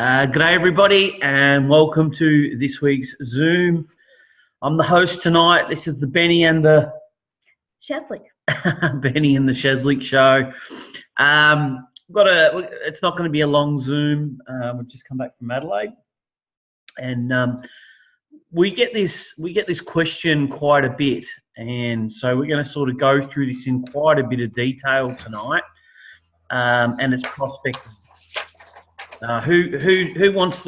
G'day everybody and welcome to this week's Zoom. I'm the host tonight. This is the Benny and the Shazlik. Benny and the Shazlik show. It's not going to be a long Zoom. We've just come back from Adelaide, and we get this question quite a bit, and so we're going to sort of go through this in quite a bit of detail tonight. And it's prospecting. Who wants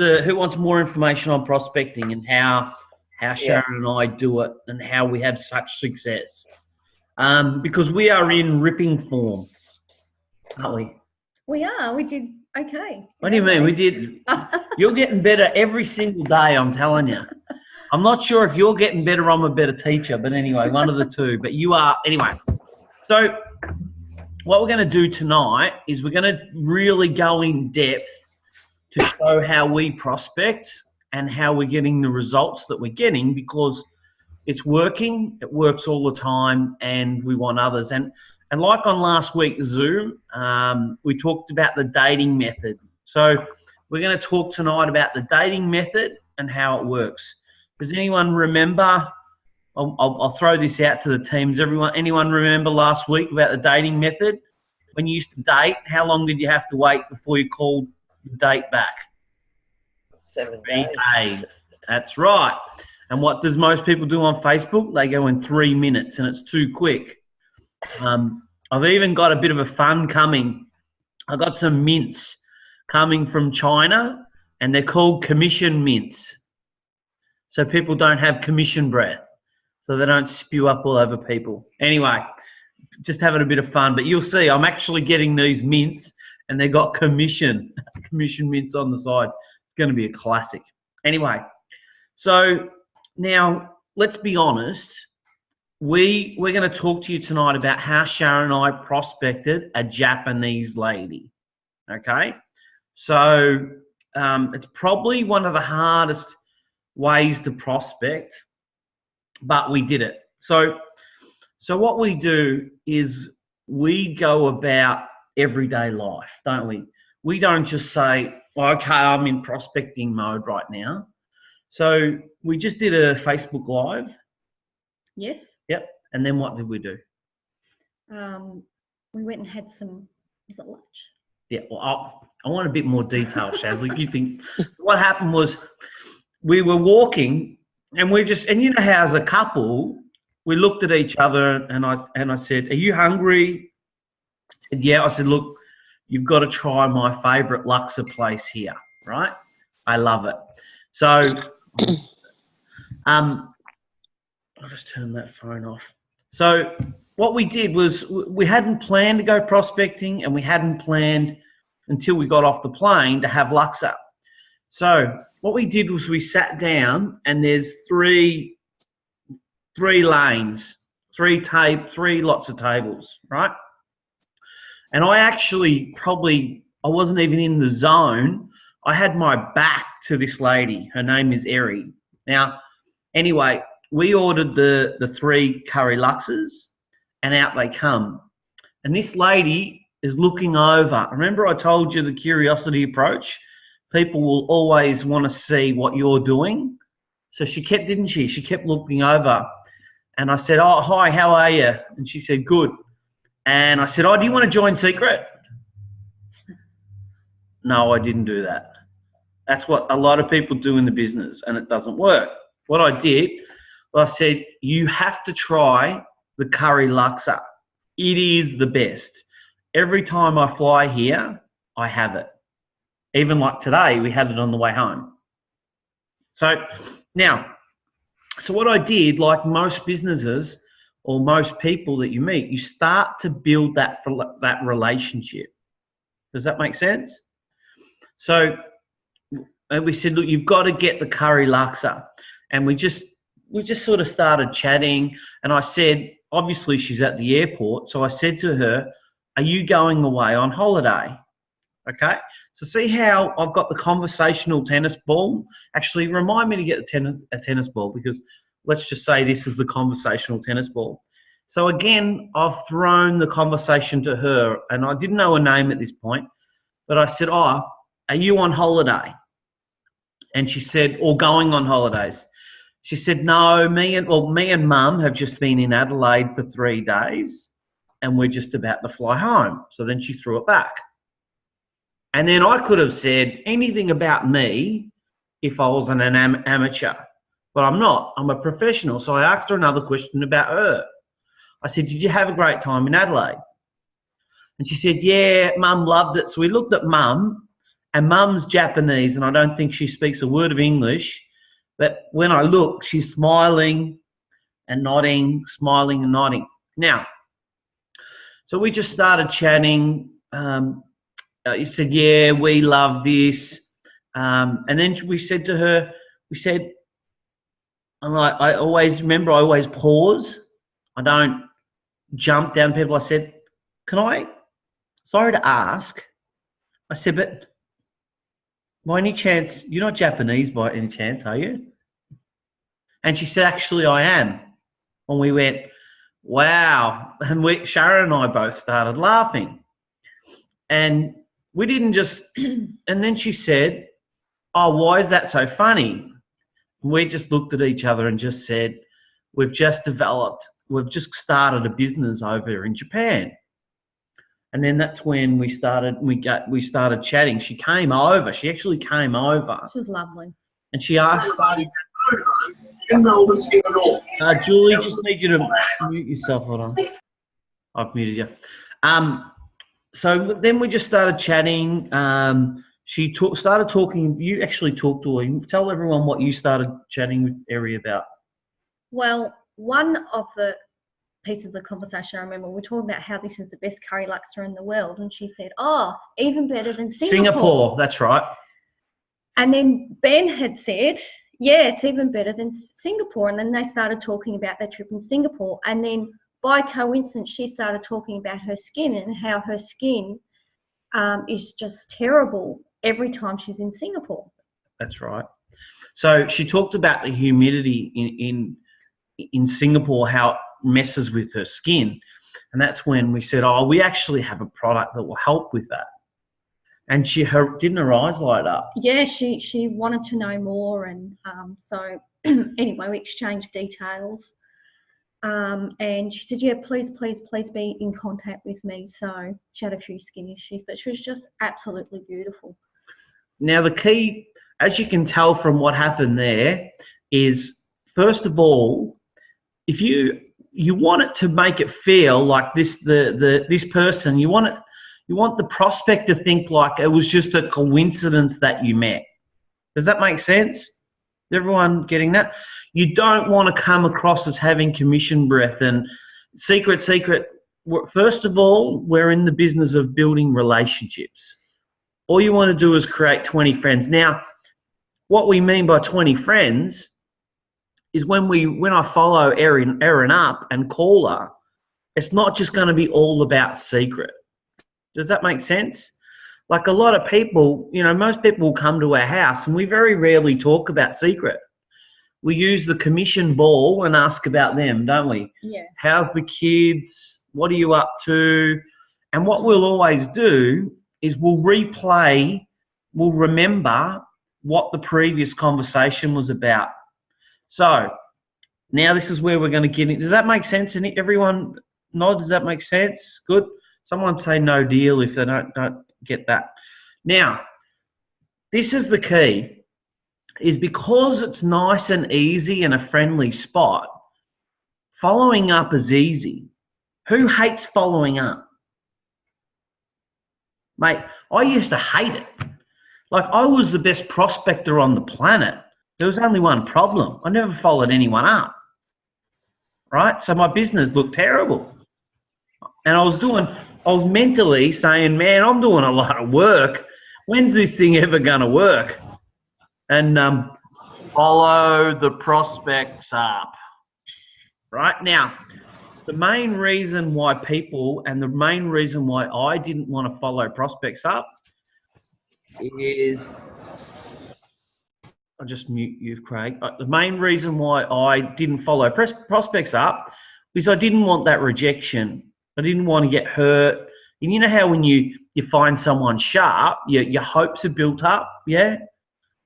more information on prospecting and how Sharon and I do it and how we have such success? Because we are in ripping form, aren't we? We are. We did okay. What do you mean? We did. You're getting better every single day, I'm telling you. I'm not sure if you're getting better or I'm a better teacher, but anyway, one of the two. But you are. Anyway, so what we're going to do tonight is we're going to really go in depth to show how we prospect and how we're getting the results that we're getting, because it's working, it works all the time, and we want others. And like on last week's Zoom, we talked about the dating method. So we're going to talk tonight about the dating method and how it works. Does anyone remember? I'll throw this out to the teams. Anyone remember last week about the dating method? When you used to date, how long did you have to wait before you called the date back? 7 days. That's right. And what does most people do on Facebook? They go in 3 minutes, and it's too quick. I've even got a bit of a fun coming. I got some mints coming from China, and they're called commission mints. So people don't have commission breath, so they don't spew up all over people. Anyway, just having a bit of fun. But you'll see, I'm actually getting these mints, and they got commission mints on the side. It's going to be a classic. Anyway, so now let's be honest. We're going to talk to you tonight about how Sharon and I prospected a Japanese lady. Okay, so it's probably one of the hardest ways to prospect, but we did it. So what we do is we go about everyday life, don't we? We don't just say, okay, I'm in prospecting mode right now. So we just did a Facebook Live. Yes. Yep. And then what did we do? We went and had some, was it lunch? Yeah. Well, I want a bit more detail, Shazlik. You think what happened was we were walking, and you know how as a couple, we looked at each other, and I said, "Are you hungry?" He said, "Yeah." I said, "Look, you've got to try my favourite laksa place here, right? I love it." So, I'll just turn that phone off. So what we did was we hadn't planned to go prospecting, and we hadn't planned until we got off the plane to have laksa. So what we did was we sat down, and there's three lanes, three lots of tables, right? And I actually I wasn't even in the zone. I had my back to this lady. Her name is Eri. Now, anyway, we ordered the 3 curry laksas, and out they come. And this lady is looking over. Remember I told you the curiosity approach? People will always want to see what you're doing. So she kept, didn't she? She kept looking over. And I said, "Oh, hi, how are you?" And she said, "Good." And I said, "Oh, do you want to join Secret?" No, I didn't do that. That's what a lot of people do in the business, and it doesn't work. What I did, I said, "You have to try the curry laksa. It is the best. Every time I fly here, I have it. Even like today, we had it on the way home." So what I did, like most businesses or most people that you meet, you start to build that relationship. Does that make sense? So we said, "Look, you've got to get the curry laksa." And we just sort of started chatting. And I said, obviously she's at the airport. So I said to her, "Are you going away on holiday?" Okay. So see how I've got the conversational tennis ball? Actually, remind me to get a tennis ball, because let's just say this is the conversational tennis ball. So again, I've thrown the conversation to her, and I didn't know her name at this point, but I said, "Oh, are you on holiday?" And she said, or going on holidays. She said, no, me and Mum have just been in Adelaide for 3 days and we're just about to fly home. So then she threw it back. And then I could have said anything about me if I was an amateur, but I'm not. I'm a professional. So I asked her another question about her. I said, did you have a great time in Adelaide? And she said, yeah, Mum loved it. So we looked at Mum, and Mum's Japanese, and I don't think she speaks a word of English. But when I look, she's smiling and nodding, smiling and nodding. Now, so we just started chatting. You said, yeah, we love this. And then we said to her, I always pause. I don't jump down people. I said, sorry to ask. I said, but by any chance, you're not Japanese by any chance, are you? And she said, actually, I am. And we went, wow. And Sharon and I both started laughing. And we didn't just, and then she said, oh, why is that so funny? And we just looked at each other and just said, we've just started a business over in Japan. And then that's when we started chatting. She came over. She actually came over. She was lovely. And she asked, in Melbourne, in the north. Julie, just need you to mute yourself. Hold on. I've muted you. So then we just started chatting. She started talking. You actually talked to her. Tell everyone what you started chatting with Eri about. Well, one of the pieces of the conversation I remember, we were talking about how this is the best curry laksa in the world, and she said, oh, even better than Singapore. Singapore, that's right. And then Ben had said, yeah, it's even better than Singapore. And then they started talking about their trip in Singapore. And then by coincidence, she started talking about her skin and how her skin is just terrible every time she's in Singapore. That's right. So she talked about the humidity in Singapore, how it messes with her skin. And that's when we said, oh, we actually have a product that will help with that. And didn't her eyes light up? Yeah, she wanted to know more. And so anyway, we exchanged details. And she said, yeah, please be in contact with me. So she had a few skin issues, but she was just absolutely beautiful. Now, the key, as you can tell from what happened there, is, first of all, if you want it to make it feel like this person, you want the prospect to think like it was just a coincidence that you met. Does that make sense? Is everyone getting that? You don't want to come across as having commission breath and secret. First of all, we're in the business of building relationships. All you want to do is create 20 friends. Now, what we mean by 20 friends is when I follow Erin up and call her, it's not just going to be all about secret. Does that make sense? Like a lot of people, most people will come to our house and we very rarely talk about secret. We use the commission ball and ask about them, don't we? Yeah. How's the kids? What are you up to? And what we'll always do is we'll remember what the previous conversation was about. So now this is where we're going to get in. Does that make sense? And everyone nod, does that make sense? Good. Someone say no deal if they don't get that. Now, this is the key, is because it's nice and easy and a friendly spot, following up is easy. Who hates following up? Mate, I used to hate it. Like, I was the best prospector on the planet. There was only one problem. I never followed anyone up, right? So my business looked terrible. And I was mentally saying, man, I'm doing a lot of work. When's this thing ever going to work? And follow the prospects up. Right? Now, the main reason why the main reason why I didn't want to follow prospects up is, I'll just mute you, Craig. The main reason why I didn't follow prospects up is I didn't want that rejection. I didn't want to get hurt. And you know how when you find someone sharp, your hopes are built up, yeah?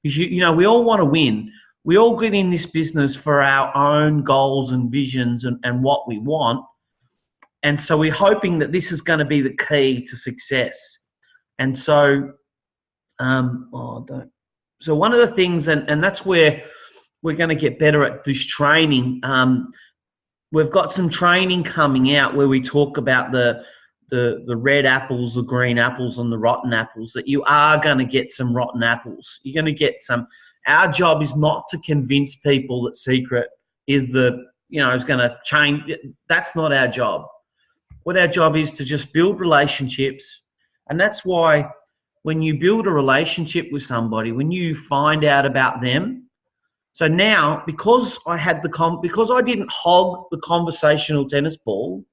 Because, you know, we all want to win. We all get in this business for our own goals and visions and what we want. And so we're hoping that this is going to be the key to success. And so, so one of the things, and that's where we're going to get better at this training. We've got some training coming out where we talk about the red apples, the green apples, and the rotten apples, that you are going to get some rotten apples. You're going to get some. Our job is not to convince people that secret is is going to change. That's not our job. What our job is to just build relationships. And that's why when you build a relationship with somebody, when you find out about them. So now, because I didn't hog the conversational tennis ball,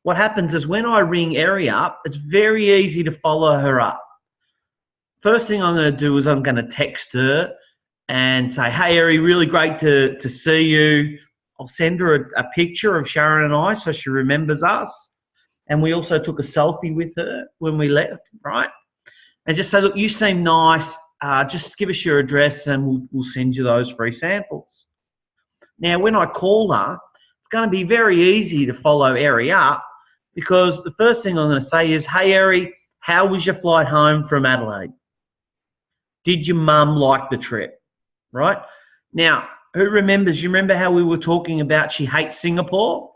what happens is when I ring Eri up, it's very easy to follow her up. First thing I'm going to do is I'm going to text her and say, hey, Eri, really great to see you. I'll send her a picture of Sharon and I so she remembers us. And we also took a selfie with her when we left, right? And just say, look, you seem nice. Just give us your address and we'll send you those free samples. Now, when I call her, it's going to be very easy to follow Eri up because the first thing I'm going to say is, hey, Eri, how was your flight home from Adelaide? Did your mum like the trip, right? Now, who remembers? You remember how we were talking about she hates Singapore?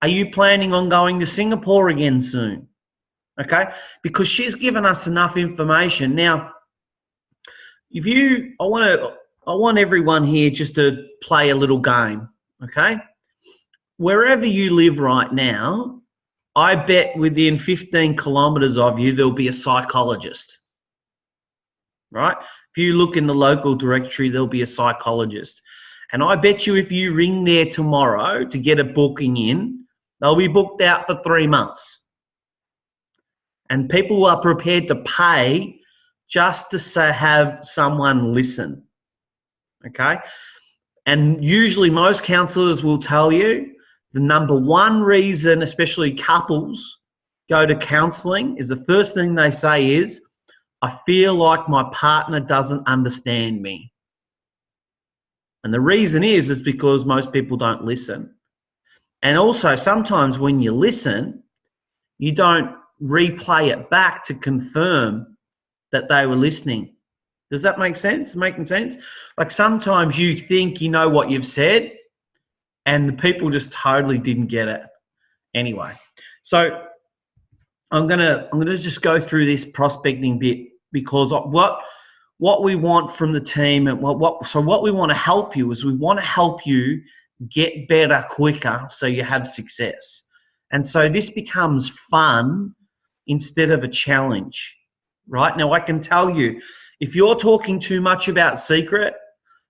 Are you planning on going to Singapore again soon? Okay, because she's given us enough information. Now, I want everyone here just to play a little game. Okay, wherever you live right now, I bet within 15 kilometres of you there'll be a psychologist. Right? If you look in the local directory, there'll be a psychologist. And I bet you if you ring there tomorrow to get a booking in, they'll be booked out for 3 months. And people are prepared to pay just to have someone listen. Okay? And usually most counsellors will tell you the number one reason, especially couples, go to counselling is the first thing they say is, I feel like my partner doesn't understand me. And the reason is because most people don't listen. And also sometimes when you listen, you don't replay it back to confirm that they were listening. Does that make sense? Making sense? Like sometimes you think you know what you've said and the people just totally didn't get it. Anyway, so I'm gonna just go through this prospecting bit because what we want from the team and what we want to help you is we want to help you get better quicker so you have success. And so this becomes fun instead of a challenge, right? Now I can tell you, if you're talking too much about secret,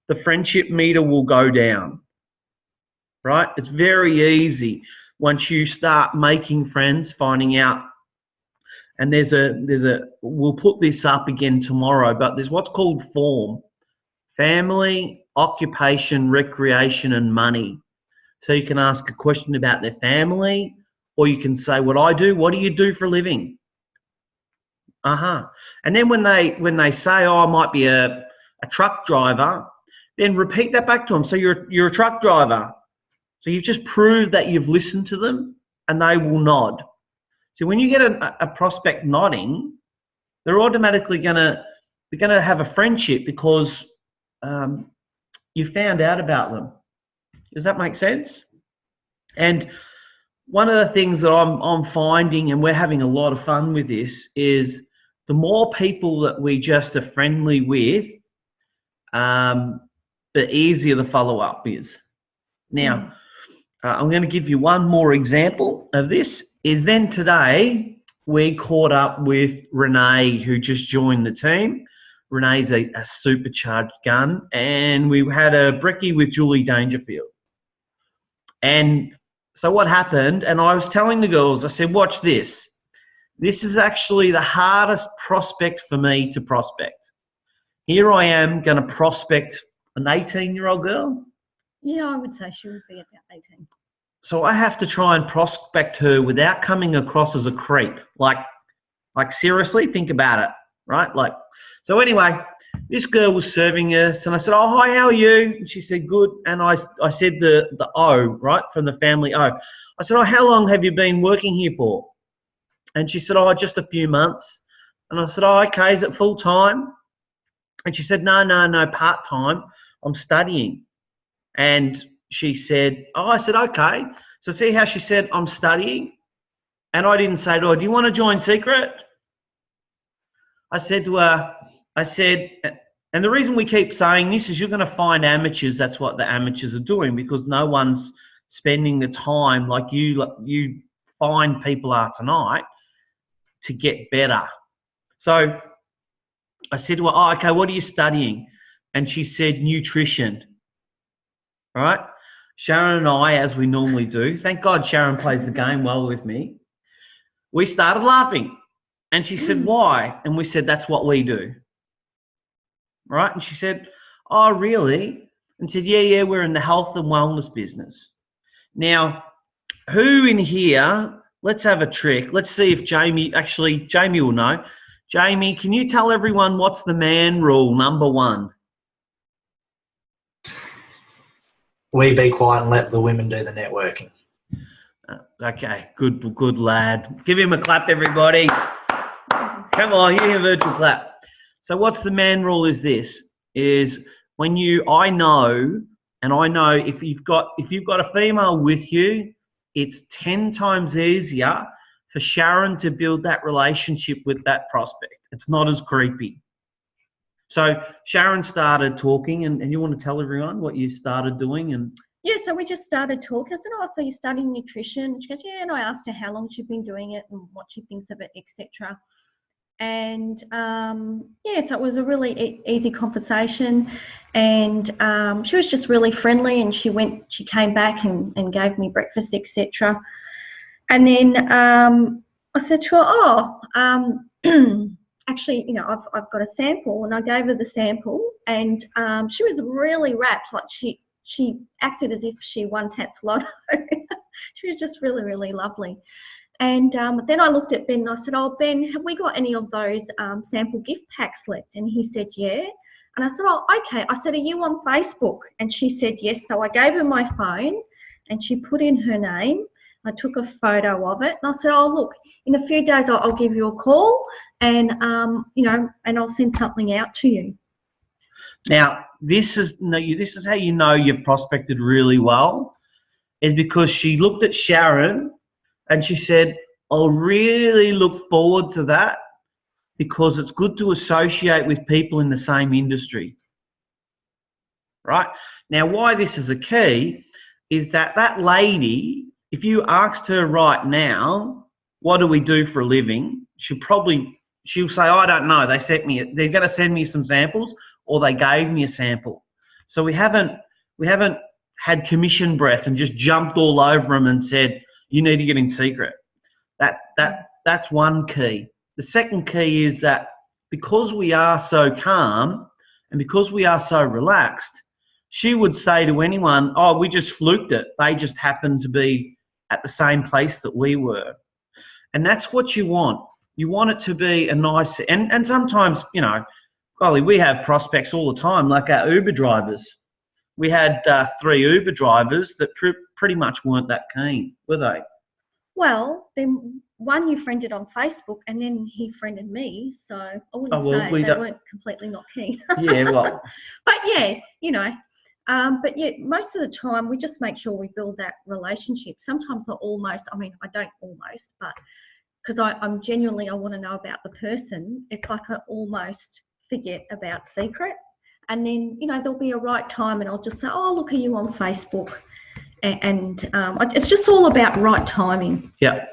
the friendship meter will go down, right? It's very easy once you start making friends, finding out. And we'll put this up again tomorrow, but there's what's called FORM: family, occupation, recreation, and money. So you can ask a question about their family, or you can say, what do you do for a living? And then when they say, I might be a truck driver, then repeat that back to them. So you're a truck driver. So you've just proved that you've listened to them and they will nod. So when you get a prospect nodding, they're automatically going to have a friendship because you found out about them. Does that make sense? And one of the things that I'm finding, and we're having a lot of fun with this, is the more people that we just are friendly with, the easier the follow-up is. Now, I'm going to give you one more example of this. Is then today we caught up with Renee, who just joined the team. Renee's a supercharged gun, and we had a brekkie with Julie Dangerfield. And so what happened, and I was telling the girls, I said, watch this. This is actually the hardest prospect for me to prospect. Here I am going to prospect an 18-year-old girl. Yeah, I would say she would be about 18. So I have to try and prospect her without coming across as a creep. Like seriously, think about it, right? So anyway, this girl was serving us, and I said, "Oh, hi, how are you?" And she said, "Good." And I said the O, right, from the family O. I said, "Oh, how long have you been working here for?" And she said, "Oh, just a few months." And I said, "Oh, okay, is it full time?" And she said, no, part time. I'm studying." And she said, "Oh," I said, "Okay." So see how she said, "I'm studying," and I didn't say to her, "Do you want to join Secret?" I said to her, and the reason we keep saying this is you're going to find amateurs. That's what the amateurs are doing, because no one's spending the time like you find people are tonight to get better. So I said to her, "Oh, okay, what are you studying?" And she said, "Nutrition." All right. Sharon and I, as we normally do, thank God Sharon plays the game well with me, we started laughing. And she said, "Why?" And we said, "That's what we do." Right? And she said, "Oh, really?" And said, yeah, we're in the health and wellness business. Now, who in here, let's have a trick. Let's see if Jamie will know. Jamie, can you tell everyone what's the man rule, number 1? We be quiet and let the women do the networking. Okay, good lad. Give him a clap, everybody. Come on, give him a virtual clap. So what's the man rule is this, is when I know if you've got a female with you, it's 10 times easier for Sharon to build that relationship with that prospect. It's not as creepy. So Sharon started talking, and you want to tell everyone what you started doing? And Yeah, so we just started talking. I said, "Oh, so you're studying nutrition?" She goes, "Yeah." And I asked her how long she'd been doing it and what she thinks of it, etc. And so it was a really easy conversation, and she was just really friendly, and she came back and gave me breakfast, etc. And then I said to her, actually, I've got a sample, and I gave her the sample, and she was really rapt, like she acted as if she won Tats Lotto. She was just really, really lovely. And then I looked at Ben and I said, "Oh, Ben, have we got any of those sample gift packs left?" And he said, "Yeah." And I said, "Oh, okay." I said, "Are you on Facebook?" And she said, "Yes." So I gave her my phone and she put in her name. I took a photo of it and I said, "Oh, look, in a few days I'll give you a call and, and I'll send something out to you." now, this is how you know you've prospected really well, is because she looked at Sharon and she said, "I'll really look forward to that because it's good to associate with people in the same industry." Right? Now, why this is a key is that lady, if you asked her right now, "What do we do for a living?" she'll say, "I don't know. They're going to send me some samples, or they gave me a sample." So we haven't had commission breath and just jumped all over them and said, "You need to get in Secret." That's one key. The second key is that because we are so calm and because we are so relaxed, she would say to anyone, "Oh, we just fluked it. They just happened to be at the same place that we were." And that's what you want. You want it to be a nice, and sometimes, golly, we have prospects all the time, like our Uber drivers. We had 3 Uber drivers that pretty much weren't that keen, were they? Well, then one you friended on Facebook and then he friended me, so I wouldn't say they weren't completely not keen. Yeah, well. But yeah, most of the time we just make sure we build that relationship. Sometimes I don't almost, but because I'm genuinely, I want to know about the person, it's like I almost forget about Secret. And then, there'll be a right time and I'll just say, "Oh, look, are you on Facebook?" And it's just all about right timing. Yeah.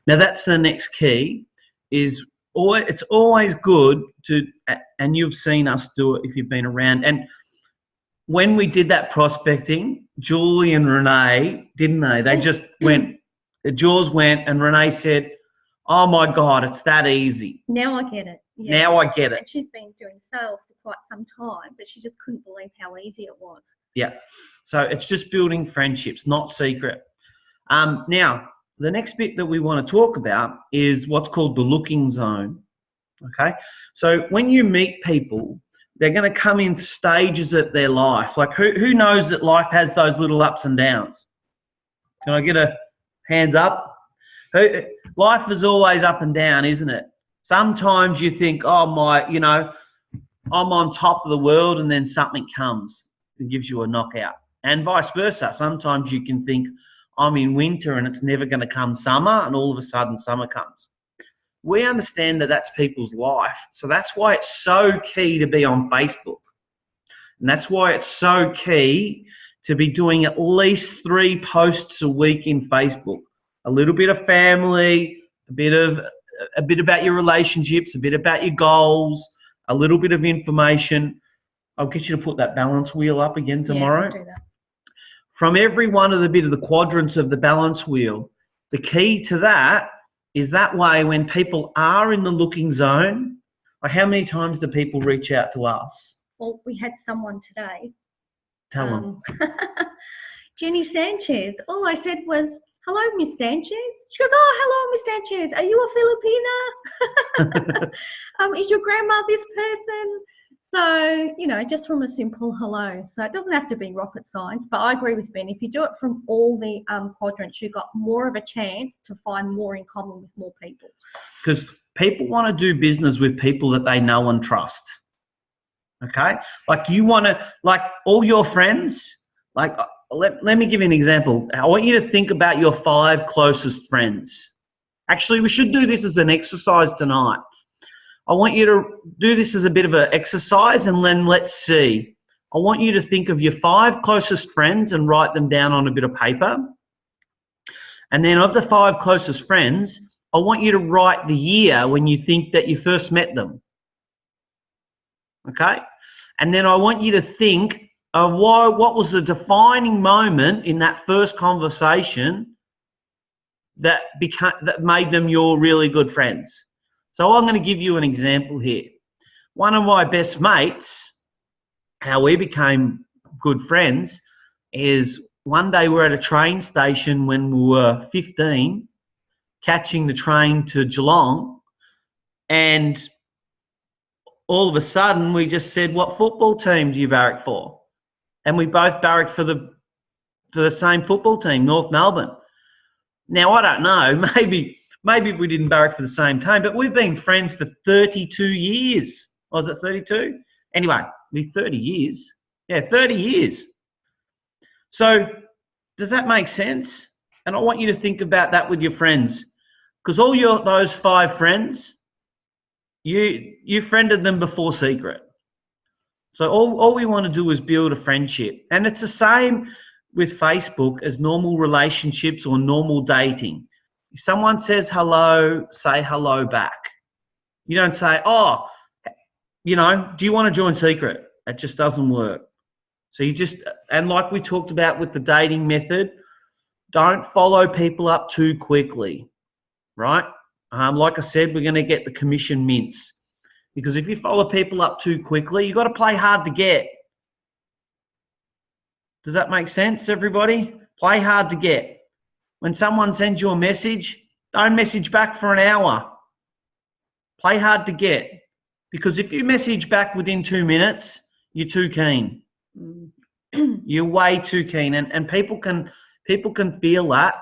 Now that's the next key. It's always good to, and you've seen us do it if you've been around. And when we did that prospecting, Julie and Renee, didn't they? They just went. Jules went, and Renee said, "Oh my God, it's that easy." Now I get it. Yeah. Now I get it. And she's been doing sales for quite some time, but she just couldn't believe how easy it was. Yeah. So it's just building friendships, not Secret. Now, the next bit that we want to talk about is what's called the looking zone. Okay. So when you meet people, they're going to come in stages of their life. Like who knows that life has those little ups and downs? Can I get a hands up? Life is always up and down, isn't it? Sometimes you think, I'm on top of the world, and then something comes and gives you a knockout. And vice versa. Sometimes you can think, I'm in winter and it's never going to come summer, and all of a sudden summer comes. We understand that that's people's life. So that's why it's so key to be on Facebook. And that's why it's so key to be doing at least 3 posts a week in Facebook. A little bit of family, a bit about your relationships, a bit about your goals, a little bit of information. I'll get you to put that balance wheel up again tomorrow. Yeah, I'll do that. From every one of the quadrants of the balance wheel, the key to that is that way when people are in the looking zone, like how many times do people reach out to us? Well, we had someone today. Tell them. Jenny Sanchez. All I said was, hello, Miss Sanchez. She goes, oh, hello, Miss Sanchez. Are you a Filipina? Is your grandma this person? So, just from a simple hello. So it doesn't have to be rocket science, but I agree with Ben. If you do it from all the quadrants, you've got more of a chance to find more in common with more people. Because people want to do business with people that they know and trust. Okay? Like you want to, like all your friends, like let me give you an example. I want you to think about your 5 closest friends. Actually, we should do this as an exercise tonight. I want you to do this as a bit of an exercise, and then let's see. I want you to think of your 5 closest friends and write them down on a bit of paper. And then of the 5 closest friends, I want you to write the year when you think that you first met them. Okay? And then I want you to think of what was the defining moment in that first conversation that made them your really good friends. So I'm going to give you an example here. One of my best mates, how we became good friends, is one day we're at a train station when we were 15, catching the train to Geelong, and all of a sudden we just said, what football team do you barrack for? And we both barracked for the same football team, North Melbourne. Now, I don't know, maybe we didn't barrack for the same team, but we've been friends for 32 years. Was it 32? Anyway, 30 years. Yeah, 30 years. So does that make sense? And I want you to think about that with your friends, because those 5 friends, you friended them before secret. So all we want to do is build a friendship. And it's the same with Facebook as normal relationships or normal dating. If someone says hello, say hello back. You don't say, do you want to join secret? It just doesn't work. So and like we talked about with the dating method, don't follow people up too quickly, right? Like I said, we're going to get the commission mints. Because if you follow people up too quickly, you've got to play hard to get. Does that make sense, everybody? Play hard to get. When someone sends you a message, don't message back for an hour. Play hard to get. Because if you message back within 2 minutes, you're too keen. You're way too keen. And people can feel that.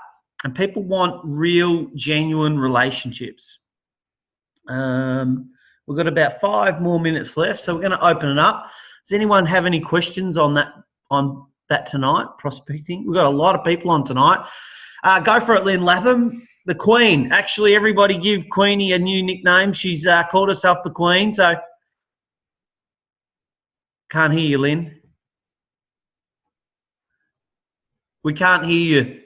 And people want real, genuine relationships. We've got about 5 more minutes left, so we're going to open it up. Does anyone have any questions on that tonight, prospecting? We've got a lot of people on tonight. Go for it, Lynn Latham. The Queen. Actually, everybody give Queenie a new nickname. She's called herself the Queen, so can't hear you, Lynn. We can't hear you.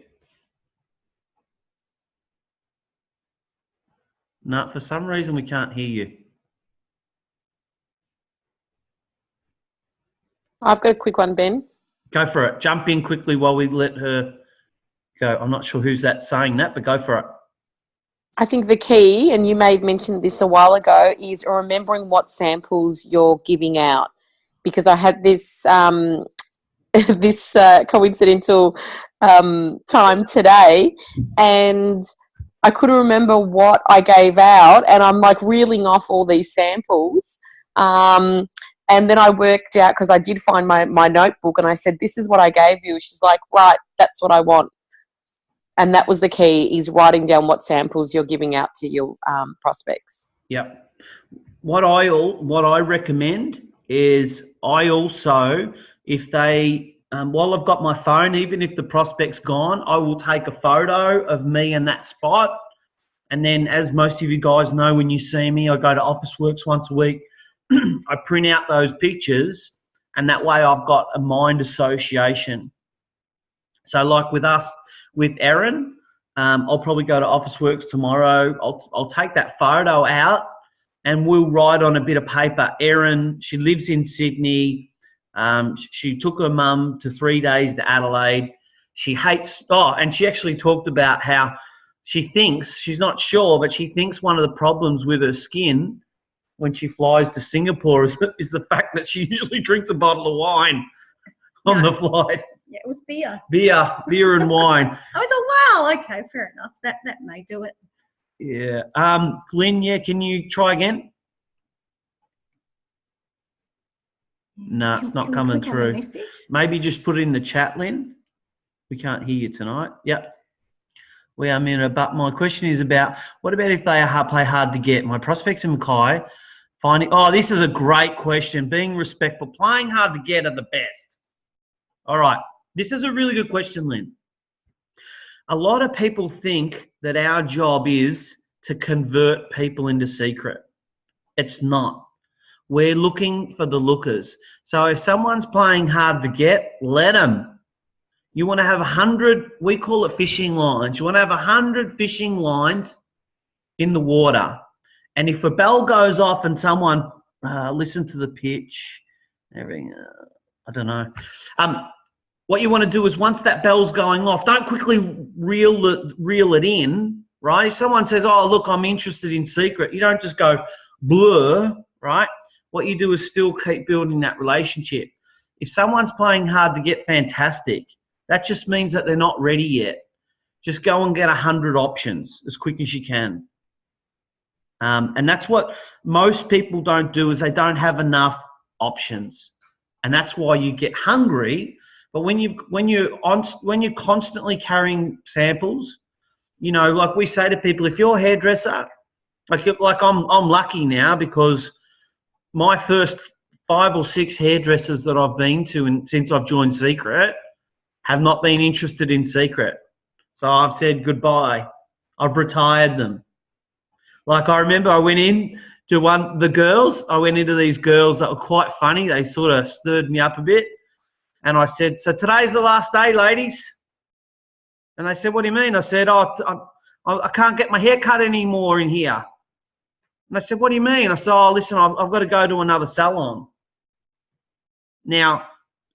No, for some reason we can't hear you. I've got a quick one, Ben. Go for it. Jump in quickly while we let her go. I'm not sure who's saying that, but go for it. I think the key, and you may have mentioned this a while ago, is remembering what samples you're giving out. Because I had this coincidental time today, and I couldn't remember what I gave out, and I'm like reeling off all these samples. And And then I worked out, because I did find my notebook, and I said, this is what I gave you. She's like, right, that's what I want. And that was the key, is writing down what samples you're giving out to your prospects. Yep. What I recommend is, I also, if they, while I've got my phone, even if the prospect's gone, I will take a photo of me in that spot. And then, as most of you guys know, when you see me, I go to Officeworks once a week. I print out those pictures, and that way I've got a mind association. So like with us, with Erin, I'll probably go to Officeworks tomorrow. I'll take that photo out, and we'll write on a bit of paper. Erin, she lives in Sydney. She took her mum to 3 days to Adelaide. She hates, and she actually talked about how she thinks, she's not sure, but she thinks one of the problems with her skin when she flies to Singapore is the fact that she usually drinks a bottle of wine on the flight. Yeah, it was beer. Beer and wine. I thought, wow, okay, fair enough. That may do it. Yeah. Glenn, yeah, can you try again? No, it's not coming through. Maybe just put it in the chat, Lynn. We can't hear you tonight. Yep. We are in but my question is about, what about if they play hard to get? My prospects in Mackay finding, this is a great question. Being respectful, playing hard to get are the best. All right. This is a really good question, Lynn. A lot of people think that our job is to convert people into secret. It's not. We're looking for the lookers. So if someone's playing hard to get, let them. You want to have 100, we call it fishing lines. You want to have 100 fishing lines in the water. And if a bell goes off and someone, listen to the pitch, everything, I don't know. What you want to do is, once that bell's going off, don't quickly reel it in, right? If someone says, oh, look, I'm interested in secret, you don't just go blur, right? What you do is still keep building that relationship. If someone's playing hard to get, fantastic. That just means that they're not ready yet. Just go and get 100 options as quick as you can. And that's what most people don't do, is they don't have enough options. And that's why you get hungry. But when you're constantly carrying samples, you know, like we say to people, if you're a hairdresser, like I'm lucky now, because my first 5 or 6 hairdressers that I've been to since I've joined Secret have not been interested in secret. So I've said goodbye. I've retired them. Like, I remember I went in to I went into these girls that were quite funny. They sort of stirred me up a bit. And I said, so today's the last day, ladies. And they said, what do you mean? I said, I can't get my hair cut anymore in here. And I said, what do you mean? I said, listen, I've got to go to another salon. Now,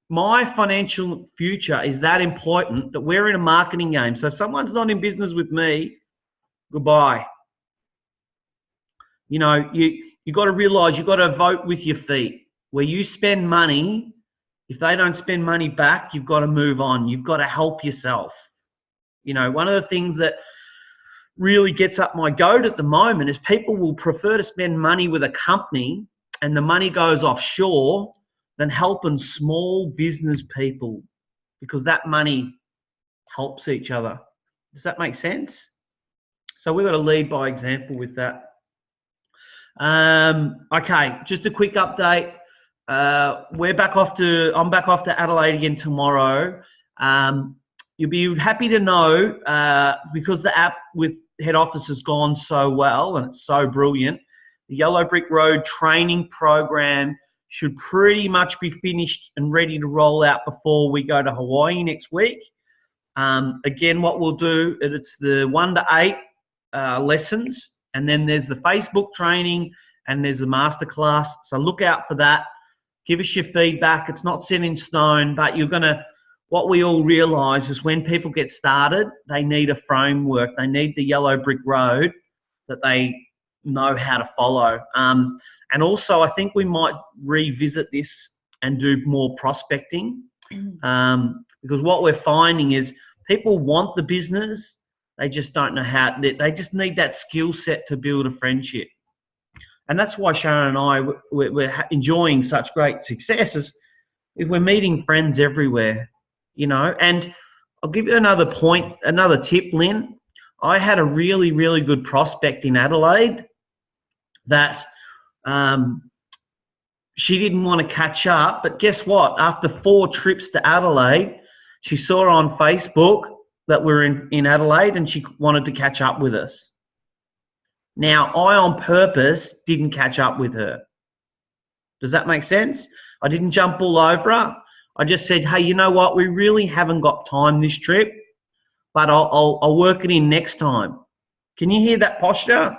my financial future is that important that we're in a marketing game. So if someone's not in business with me, goodbye. You know, you got to realize you got to vote with your feet. Where you spend money, if they don't spend money back, you've got to move on. You've got to help yourself. You know, one of the things that really gets up my goat at the moment is people will prefer to spend money with a company and the money goes offshore than helping small business people, because that money helps each other. Does that make sense? So we've got to lead by example with that. Okay, just a quick update. I'm back off to Adelaide again tomorrow. You'll be happy to know, because the app with head office has gone so well and it's so brilliant, the Yellow Brick Road training program should pretty much be finished and ready to roll out before we go to Hawaii next week. Again, what we'll do, it's the 1 to 8 lessons, and then there's the Facebook training and there's the masterclass. So look out for that. Give us your feedback. It's not set in stone, but what we all realise is when people get started, they need a framework. They need the Yellow Brick Road that they know how to follow. And also, I think we might revisit this and do more prospecting, because what we're finding is people want the business. They just don't know how. They just need that skill set to build a friendship. And that's why Sharon and I, we're enjoying such great successes. If we're meeting friends everywhere, you know. And I'll give you another point, another tip, Lynn. I had a really, really good prospect in Adelaide that she didn't want to catch up. But guess what? After 4 trips to Adelaide, she saw on Facebook that we're in Adelaide and she wanted to catch up with us. Now, I on purpose didn't catch up with her. Does that make sense? I didn't jump all over her. I just said, hey, you know what? We really haven't got time this trip, but I'll work it in next time. Can you hear that posture?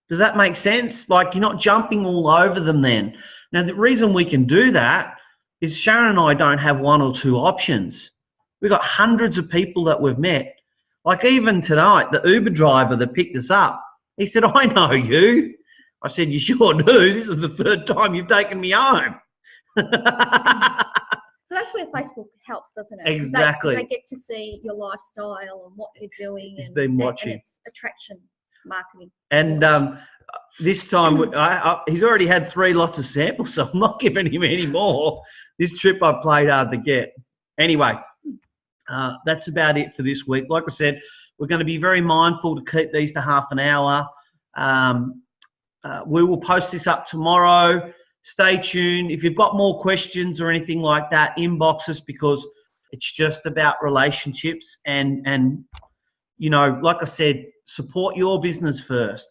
Does that make sense? Like, you're not jumping all over them then. Now, the reason we can do that is Sharon and I don't have 1 or 2 options. We've got hundreds of people that we've met. Like even tonight, the Uber driver that picked us up, he said, I know you. I said, you sure do. This is the 3rd time you've taken me home. So that's where Facebook helps, doesn't it? Exactly. They get to see your lifestyle and what you're doing. He's been watching. And it's attraction marketing. And this time, he's already had 3 lots of samples, so I'm not giving him any more. This trip I played hard to get. Anyway, that's about it for this week. Like I said, we're going to be very mindful to keep these to half an hour. We will post this up tomorrow. Stay tuned. If you've got more questions or anything like that, inbox us, because it's just about relationships. And you know, like I said, support your business first.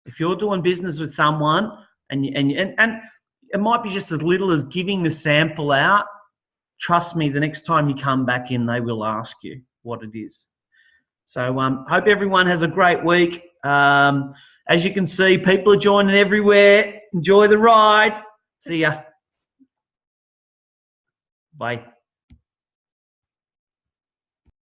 If you're doing business with someone and it might be just as little as giving the sample out, trust me, the next time you come back in, they will ask you what it is. So hope everyone has a great week. As you can see, people are joining everywhere. Enjoy the ride. See ya. Bye.